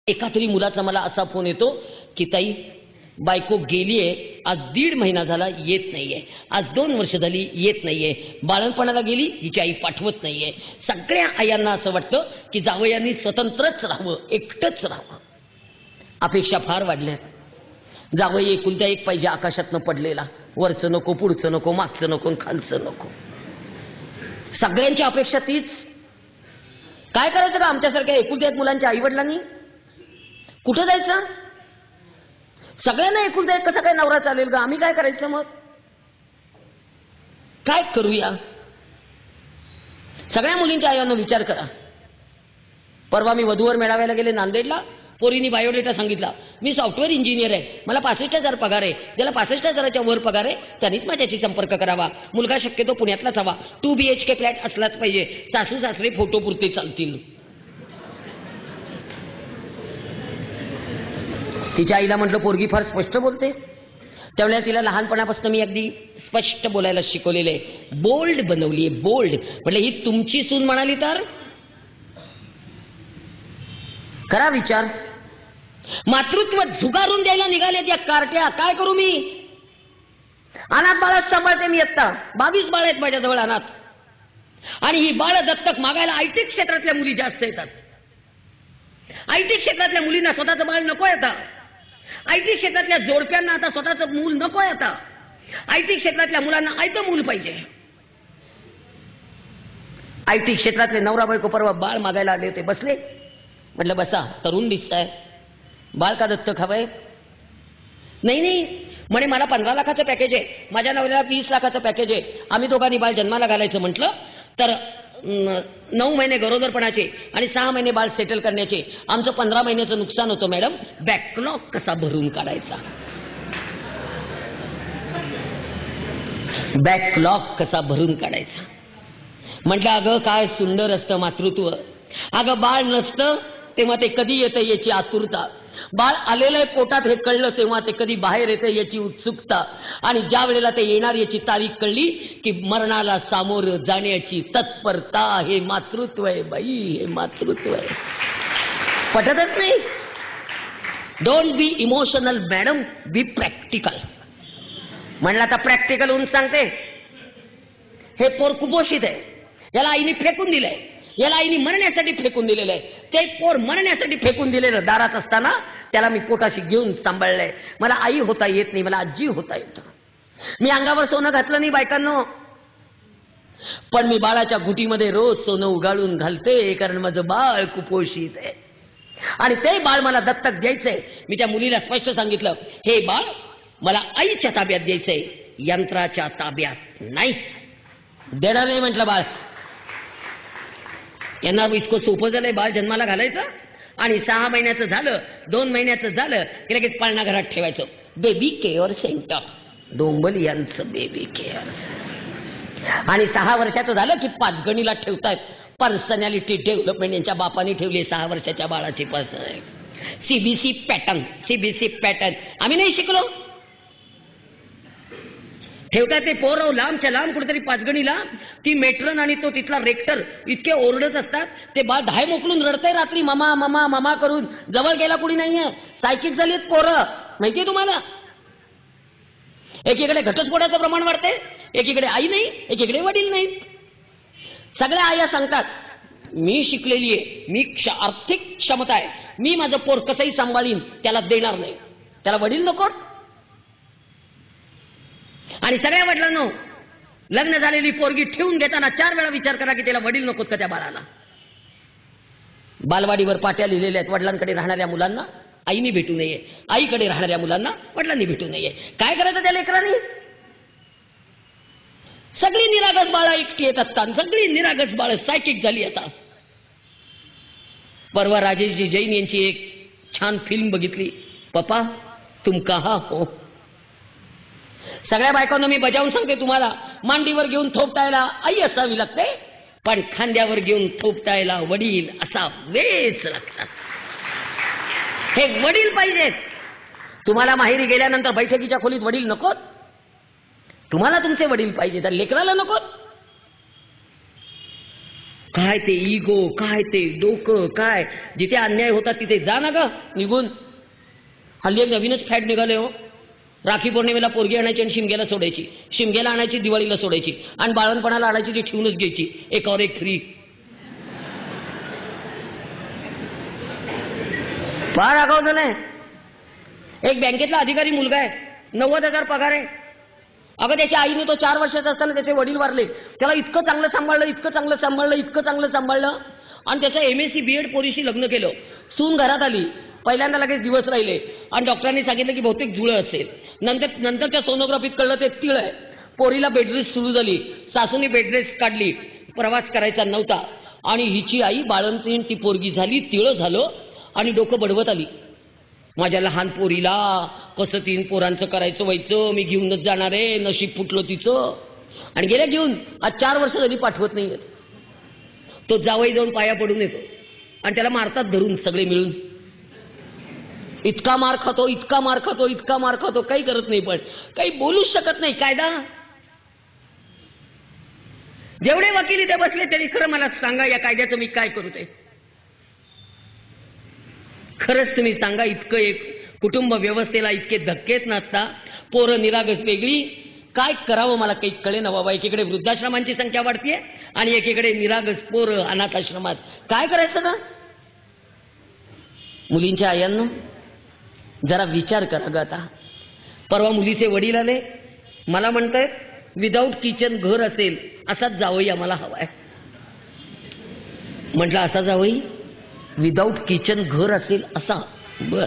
एका तरी मुलाचा मला असा फोन येतो की ताई बायको गेलीये, आज 1.5 महिना झाला येत नाहीये, आज 2 वर्ष झाली येत नाहीये, बाळणपणाला गेली हिची आई पाठवत नाहीये. सगळ्या आयांना असं वाटतं की जावयांनी स्वतंत्रच राहावं, एकटंच राहावं. अपेक्षा फार वाढल्या. जावई एकुलता एक पाहिजे आकाशातनं पडलेला, वरचं नको, पुढचं नको, मागचं नको, खालचं नको. सगळ्यांची अपेक्षा तीच. काय करायचं का आमच्यासारख्या एकुलत्या एक मुलांच्या आईवडिलांनी? कुठं जायचं? सगळ्यांना एकुलता एक कसा काय नवरा चालेल का? आम्ही काय करायचं मग? काय करूया? सगळ्या मुलींच्या आयांनो विचार करा. परवा मी वधूवर मेळाव्याला गेले नांदेडला. पोरीनी बायोडेटा सांगितला, मी सॉफ्टवेअर इंजिनियर आहे, मला 65,000 पगार आहे. ज्याला 65,000च्या वर पगार आहे त्यांनीच माझ्याशी संपर्क करावा. मुलगा शक्यतो पुण्यातलाच हवा, 2 BHK फ्लॅट असलाच पाहिजे. सासू सासरे फोटो पुरते चालतील. तिच्या आईला म्हटलं पोरगी फार स्पष्ट बोलते. त्यावेळेला तिला लहानपणापासून मी अगदी स्पष्ट बोलायला शिकवलेलं आहे, बोल्ड बनवली आहे, बोल्ड. म्हटलं ही तुमची सून म्हणाली तर करा विचार. मातृत्व झुगारून द्यायला निघाले त्या कार्ट्या. काय करू मी? अनाथ बाळच सांभाळते मी. आत्ता 22 बाळ आहेत माझ्याजवळ अनाथ. आणि ही बाळ दत्तक मागायला आयटी क्षेत्रातल्या मुली जास्त येतात. आयटी क्षेत्रातल्या मुलींना स्वतःचं बाळ नकोय आता. आयटी क्षेत्रातल्या जोडप्यांना आता स्वतःचं मूल नकोय आता. आयटी क्षेत्रातल्या मुलांना आयतं मूल पाहिजे. आयटी क्षेत्रातले नवरा बायको परवा बाळ मागायला आले होते, बसले. म्हटलं बसा, तरुण दिसताय, बाळ का दत्तक हवंय? नाही नाही म्हणे, मला 15 लाखाचं पॅकेज आहे, माझ्या नवऱ्याला 20 लाखाचं पॅकेज आहे. आम्ही दोघांनी बाळ जन्माला घालायचं म्हटलं तर 9 महिने गरोदरपणाचे आणि 6 महिने बाळ सेटल करण्याचे. आमचं 15 महिन्याचं नुकसान होतं मॅडम. बॅकलॉग कसा भरून काढायचा? बॅकलॉग कसा भरून काढायचा? म्हटलं अगं काय सुंदर असतं मातृत्व. अगं बाळ नसतं तेव्हा ते कधी येतं याची आतुरता. बाळ आलेलं आहे पोटात हे कळलं तेव्हा ते कधी बाहेर येतं याची उत्सुकता. आणि ज्या वेळेला ते येणार याची तारीख कळली की मरणाला सामोरं जाण्याची तत्परता. हे मातृत्व आहे बाई, हे मातृत्व आहे. पटतच नाही. Don't be emotional madam, B practical. म्हणलं आता प्रॅक्टिकल होऊन सांगते. हे पोर कुपोषित आहे, याला आईने फेकून दिलंय, याला आईने मरण्यासाठी फेकून दिलेलं आहे. ते पोर मरण्यासाठी फेकून दिलेलं दारात असताना त्याला मी पोटाशी घेऊन सांभाळलंय. मला आई होता येत नाही, मला आजी होता येतं. मी अंगावर सोनं घातलं नाही बायकांनो, पण मी बाळाच्या घुटीमध्ये रोज सोनं उगाळून घालते, कारण माझं बाळ कुपोषित आहे. आणि ते बाळ मला दत्तक द्यायचंय. मी त्या मुलीला स्पष्ट सांगितलं, हे बाळ मला आईच्या ताब्यात द्यायचंय, यंत्राच्या ताब्यात नाही. देणार नाही म्हटलं बाळ. यांना इतकं सोपं झालंय बाळ जन्माला घालायचं आणि 6 महिन्याचं झालं, 2 महिन्याचं झालं की लगेच पाळणा घरात ठेवायचं. बेबी केअर सेंटर, डोंबल यांचं बेबी केअर. आणि 6 वर्षाचं झालं की पाचगणीला ठेवतायत. पर्सनॅलिटी डेव्हलपमेंट यांच्या बापाने ठेवली 6 वर्षाच्या बाळाची personality. CBC pattern, CBC pattern आम्ही नाही शिकलो. ठेवतात ते पोरं लांबच्या लांब कुठेतरी पाचगणीला. ती मेट्रन आणि तो तिथला रेक्टर इतके ओरडत असतात. ते बाळ धाय मोकलून रडतंय रात्री ममा ममा ममा करून. जवळ गेला कुणी नाहीये. सायकीच झालीत पोरं, माहितीये तुम्हाला. एकीकडे घटस्फोटाचं प्रमाण वाढते, एकीकडे आई नाही, एकीकडे वडील नाही. सगळ्या आया सांगतात मी शिकलेली आहे, मी आर्थिक क्षमता आहे, मी माझं पोर कसंही सांभाळीन, त्याला देणार नाही. त्याला वडील नको. आणि सगळ्या वडिलांनो, लग्न झालेली पोरगी ठेवून घेताना 4 वेळा विचार करा की त्याला वडील नकोत का त्या बाळाला. बालवाडीवर पाट्या लिहिलेल्या आहेत, वडिलांकडे राहणाऱ्या मुलांना आईने भेटू नये, आईकडे राहणाऱ्या मुलांना वडिलांनी भेटू नये. काय करायचं त्या लेकरांनी? सगळी निरागस बाळं एकटी येत असतात, सगळी निरागस बाळं सायकिक झाली. आता परवा राजेशजी जैन यांची एक छान फिल्म बघितली, पप्पा तुम कहां हो. सगळ्या बायकांना मी बजावून सांगते तुम्हाला, मांडीवर घेऊन थोपटायला आई असावी लागते, पण खांद्यावर घेऊन थोपटायला वडील असावेच लागतात. हे वडील पाहिजेत. तुम्हाला माहेरी गेल्यानंतर बैठकीच्या खोलीत वडील नकोत. तुम्हाला तुमचे वडील पाहिजे, तर लेकराला नकोत. काय ते इगो, काय ते डोकं, काय जिथे अन्याय होता तिथे जा ना ग निघून. हल्ली एक नवीनच फॅट निघाले हो. राखी पौर्णिमेला पोरगी आणायची आणि शिमग्याला सोडायची, शिमग्याला आणायची दिवाळीला सोडायची, आणि बाळणपणाला आणायची ती ठेवूनच घ्यायची, एक और एक फ्री. फार आगाऊ झालंय. एक बँकेतला अधिकारी मुलगा आहे, 90,000 पगार आहे. अगं त्याच्या आईने तो 4 वर्षाचा असताना त्याचे वडील वारले. त्याला इतकं चांगलं सांभाळलं, इतकं चांगलं सांभाळलं, इतकं चांगलं सांभाळलं, आणि त्याचं MSc BEd पोरीशी लग्न केलं. सून घरात आली, पहिल्यांदा लगेच दिवस राहिले, आणि डॉक्टरांनी सांगितलं की बहुतेक जुळं असेल. नंतरच्या सोनोग्राफीत कळलं ते तिळ आहे. पोरीला बेडरेस्ट सुरू झाली, सासूने बेडरेस्ट काढली, प्रवास करायचा नव्हता, आणि हिची आई बाळंतीण ती पोरगी झाली, तिळ झालं, आणि डोकं बडवत आली. माझ्या लहान पोरीला कसं 3 पोरांचं करायचं व्हायचं, मी घेऊनच जाणार आहे, नशीब फुटलं तिचं. आणि गेल्या घेऊन आज 4 वर्ष झाली पाठवत नाहीये. तो जावई जाऊन पाया पडून येतो, आणि त्याला मारतात धरून सगळे मिळून. इतका मार खातो, इतका मार खातो, इतका मार खातो, काही करत नाही, पण काही बोलूच शकत नाही. कायदा जेवढे वकील इथे बसले तरी खरं मला सांगा, या कायद्याचं मी काय करू ते खरंच तुम्ही सांगा. इतकं एक कुटुंब व्यवस्थेला इतके धक्केच नसता, पोरं निरागस वेगळी, काय करावं मला काही कळे ना बाबा. एकीकडे वृद्धाश्रमांची संख्या वाढतीये आणि एकीकडे निरागस पोरं अनाथ आश्रमात. काय करायचं ना. मुलींच्या आयांनो जरा विचार करा ग. आता परवा मुलीचे वडील आले, मला म्हणतायत विदाऊट किचन घर असेल असाच जावई आम्हाला हवाय. म्हटलं असा जावई विदाऊट किचन घर असेल असा. बर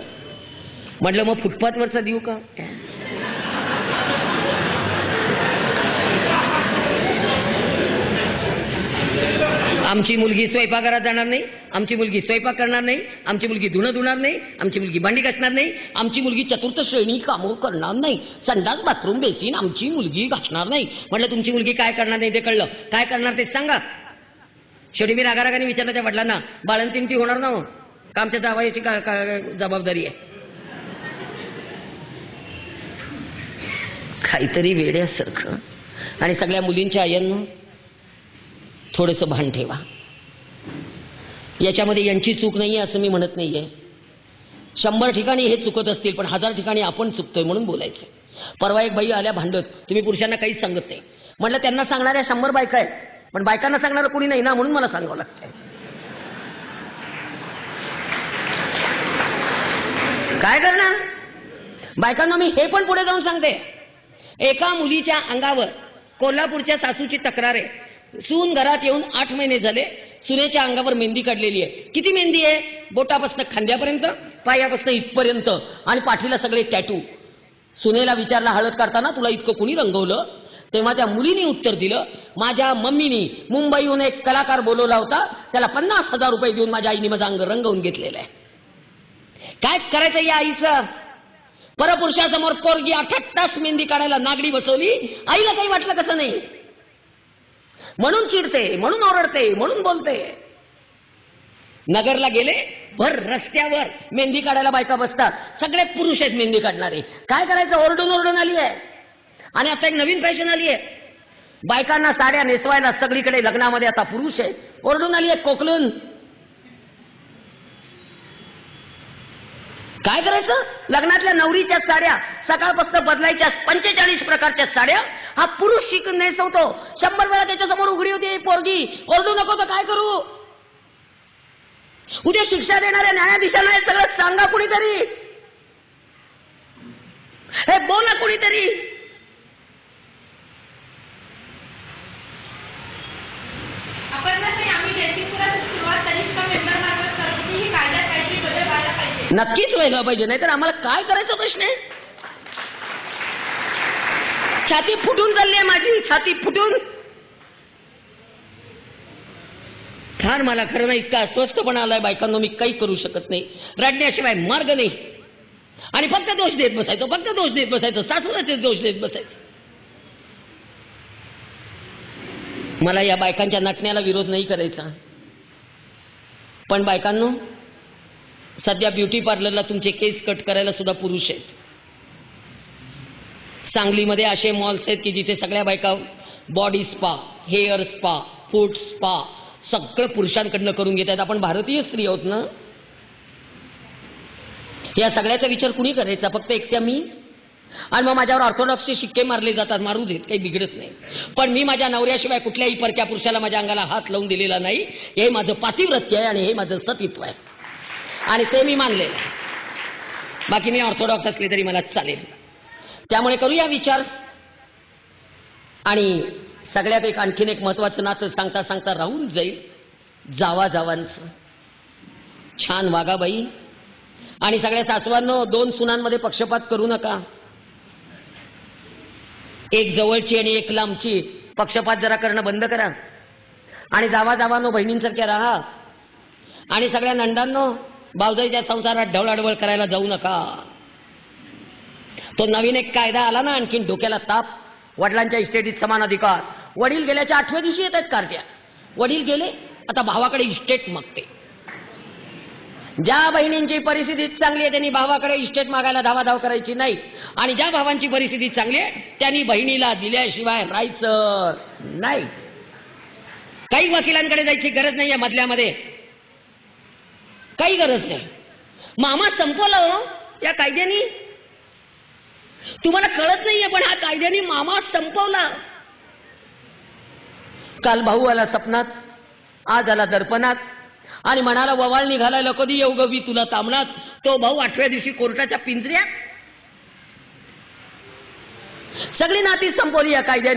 म्हटलं मग फुटपाथवरचा देऊ का. आमची मुलगी स्वयंपाकघरात जाणार नाही, आमची मुलगी स्वयंपाक करणार नाही, आमची मुलगी धुणं धुणार नाही, आमची मुलगी भांडी घासणार नाही, आमची मुलगी चतुर्थ श्रेणी कामं करणार नाही, संडास बाथरूम बेसिन आमची मुलगी घासणार नाही. म्हटलं तुमची मुलगी काय करणार नाही ते कळलं, काय करणार ते सांगा. शेवटी मी रागारागाने विचारलं त्या वडिलांना, बाळंतीण ती होणार ना हो का, आमच्या जावयाची जबाबदारी आहे. काहीतरी वेड्यासारखं. आणि सगळ्या मुलींच्या आयांनो थोडंसं भान ठेवा. याच्यामध्ये यांची चूक नाहीये असं मी म्हणत नाहीये. 100 ठिकाणी हे चुकत असतील, पण 1000 ठिकाणी आपण चुकतोय म्हणून बोलायचं. परवा एक बाई आल्या भांडत, तुम्ही पुरुषांना काहीच सांगत नाही. म्हटलं त्यांना सांगणाऱ्या 100 बायका आहेत, पण बायकांना सांगणारं कोणी नाही ना, म्हणून मला सांगावं लागतंय. काय करणार बायकांना. मी हे पण पुढे जाऊन सांगते. एका मुलीच्या अंगावर कोल्हापूरच्या सासूची तक्रार आहे. सून घरात येऊन 8 महिने झाले, सुनेच्या अंगावर मेहंदी काढलेली आहे. किती मेहंदी आहे, बोटापासून खांद्यापर्यंत, पायापासून इथपर्यंत, आणि पाठीला सगळे टॅटू. सुनेला विचारला हळद काढताना तुला इतकं कुणी रंगवलं, तेव्हा त्या मुलीने उत्तर दिलं, माझ्या मम्मीनी मुंबईहून एक कलाकार बोलवला होता, त्याला 50,000 रुपये देऊन माझ्या आईने माझं अंग रंगवून घेतलेलं आहे. काय करायचं या आईचं. परपुरुषासमोर पोरगी 8 तास मेहंदी काढायला नागडी बसवली, आईला काही वाटलं कसं नाही, म्हणून चिडते, म्हणून ओरडते, म्हणून बोलते. नगरला गेले, भर रस्त्यावर मेहंदी काढायला बायका बसतात, सगळे पुरुष आहेत मेहंदी काढणारे. काय करायचं, ओरडून ओरडून आली आहे. आणि आता एक नवीन फॅशन आली आहे, बायकांना साड्या नेसवायला सगळीकडे लग्नामध्ये आता पुरुष आहेत. ओरडून आली आहे कोकलून. काय करायचं, लग्नातल्या नवरीच्या साड्या सकाळपासून बदलायच्या 45 प्रकारच्या साड्या हा पुरुष शिकून नेसवतो. 100 वेळा त्याच्या समोर उघडी होती पोरगी, ओरडू नको तर काय करू. उद्या शिक्षा देणाऱ्या न्यायाधीशांना हे सगळं सांगा कुणीतरी, हे बोला कुणीतरी. नक्कीच व्हायला पाहिजे, नाहीतर आम्हाला काय करायचा प्रश्न आहे. छाती फुटून चालली आहे माझी, छाती फुटून. फार मला खरं नाही इतका अस्वस्थपणा आलाय बायकांनो, मी काही करू शकत नाही. रडण्याशिवाय मार्ग नाही. आणि फक्त दोष देत बसायचं, फक्त दोष देत बसायचं, सासूलाच दोष देत बसायचं. मला या बायकांच्या नटण्याला विरोध नाही करायचा, पण बायकांनो सध्या ब्युटी पार्लरला तुमचे केस कट करायला सुद्धा पुरुष आहेत. सांगलीमध्ये असे मॉल्स आहेत की जिथे सगळ्या बायका बॉडी स्पा, हेअर स्पा, फूट स्पा, सगळं पुरुषांकडनं करून घेत आहेत. आपण भारतीय स्त्री आहोत ना. या सगळ्याचा विचार कुणी करायचा? फक्त एकट्या मी. आणि मग माझ्यावर ऑर्थोडॉक्सचे शिक्के मारले जातात. मारू देत, काही बिघडत नाही. पण मी माझ्या नवऱ्याशिवाय कुठल्याही परक्या पुरुषाला माझ्या अंगाला हात लावून दिलेला नाही. हे माझं पातिव्रत्य आहे आणि हे माझं सतीत्व आहे आणि ते मी मानलेलं आहे. बाकी मी ऑर्थोडॉक्स असले तरी मला चालेल. त्यामुळे करूया विचार. आणि सगळ्यात आणखीन एक महत्वाचं नातं सांगता सांगता राहून जाईल. जावाजावांचं. छान वागा बाई. आणि सगळ्या सासवांनो, 2 सुनांमध्ये पक्षपात करू नका. एक जवळची आणि एक लांबची. पक्षपात जरा करणं बंद करा. आणि जावाजावांनो, बहिणींसारख्या राहा. आणि सगळ्या नंदांनो, भावजाईच्या संसारात ढवळाढवळ करायला जाऊ नका. तो नवीन एक कायदा आला ना, आणखीन डोक्याला ताप. वडिलांच्या इस्टेटीत समान अधिकार. वडील गेल्याच्या 8व्या दिवशी येत आहेत कारच्या. वडील गेले, आता भावाकडे इस्टेट मागते. ज्या बहिणींची परिस्थिती चांगली आहे त्यांनी भावाकडे इस्टेट मागायला धावाधाव करायची नाही. आणि ज्या भावांची परिस्थिती चांगली आहे त्यांनी बहिणीला दिल्याशिवाय राहायचं नाही. काही वकिलांकडे जायची गरज नाही आहे मधल्यामध्ये. काही गरज नाही. मामा संपवला हो या कायद्यानी. तुम्हाला कळत नाहीये पण हा कायद्याने मामा संपवला. काल भाऊ आला सपनात, आज आला दर्पणात आणि म्हणाला ववाळ निघालायला कधी येऊ गवी तुला तामणात. तो भाऊ 8व्या दिवशी कोर्टाच्या पिंजऱ्यात. सगळी नाती संपवली या कायद्याने.